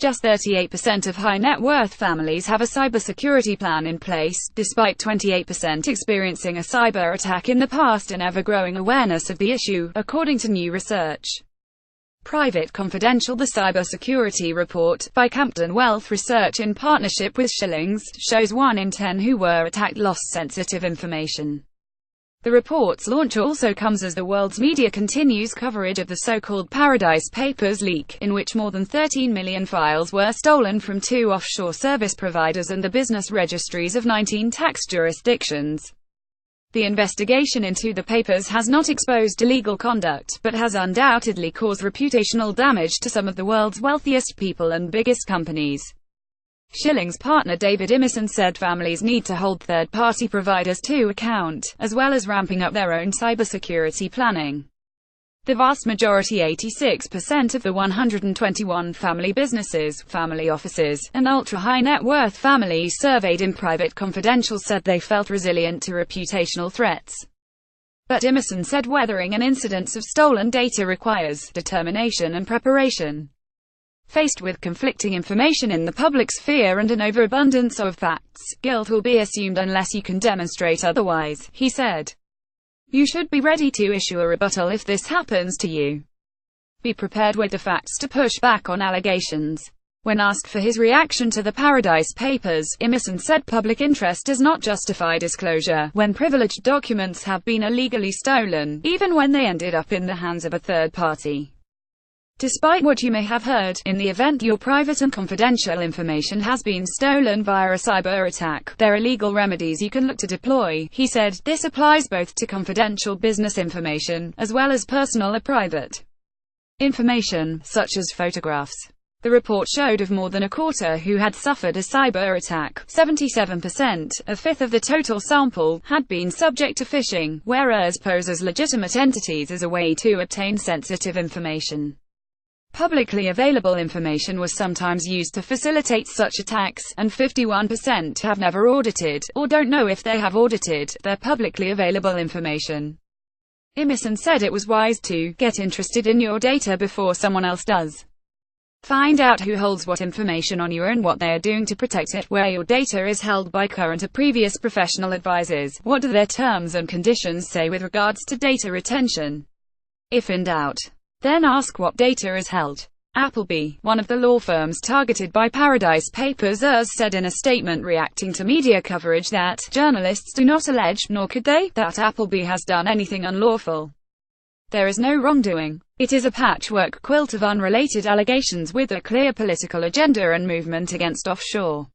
Just 38% of high-net-worth families have a cybersecurity plan in place, despite 28% experiencing a cyber attack in the past and ever-growing awareness of the issue, according to new research. Private Confidential. The Cybersecurity Report, by Campden Wealth Research in partnership with Schillings, shows 1 in 10 who were attacked lost sensitive information. The report's launch also comes as the world's media continues coverage of the so-called Paradise Papers leak, in which more than 13 million files were stolen from 2 offshore service providers and the business registries of 19 tax jurisdictions. The investigation into the papers has not exposed illegal conduct, but has undoubtedly caused reputational damage to some of the world's wealthiest people and biggest companies. Schillings partner David Imison said families need to hold third-party providers to account, as well as ramping up their own cybersecurity planning. The vast majority, 86% of the 121 family businesses, family offices, and ultra-high net worth families surveyed in Private Confidential said they felt resilient to reputational threats. But Imison said weathering an incidence of stolen data requires determination and preparation. Faced with conflicting information in the public sphere and an overabundance of facts, guilt will be assumed unless you can demonstrate otherwise, he said. You should be ready to issue a rebuttal if this happens to you. Be prepared with the facts to push back on allegations. When asked for his reaction to the Paradise Papers, Imison said public interest does not justify disclosure when privileged documents have been illegally stolen, even when they ended up in the hands of a third party. Despite what you may have heard, in the event your private and confidential information has been stolen via a cyber attack, there are legal remedies you can look to deploy, he said. This applies both to confidential business information, as well as personal or private information, such as photographs. The report showed of more than a quarter who had suffered a cyber attack, 77%, a fifth of the total sample, had been subject to phishing, whereas pose as legitimate entities as a way to obtain sensitive information. Publicly available information was sometimes used to facilitate such attacks, and 51% have never audited, or don't know if they have audited, their publicly available information. Imison said it was wise to get interested in your data before someone else does. Find out who holds what information on you and what they are doing to protect it, where your data is held by current or previous professional advisors, what do their terms and conditions say with regards to data retention. If in doubt, then ask what data is held. Appleby, one of the law firms targeted by Paradise Papers, said in a statement reacting to media coverage that journalists do not allege, nor could they, that Appleby has done anything unlawful. There is no wrongdoing. It is a patchwork quilt of unrelated allegations with a clear political agenda and movement against offshore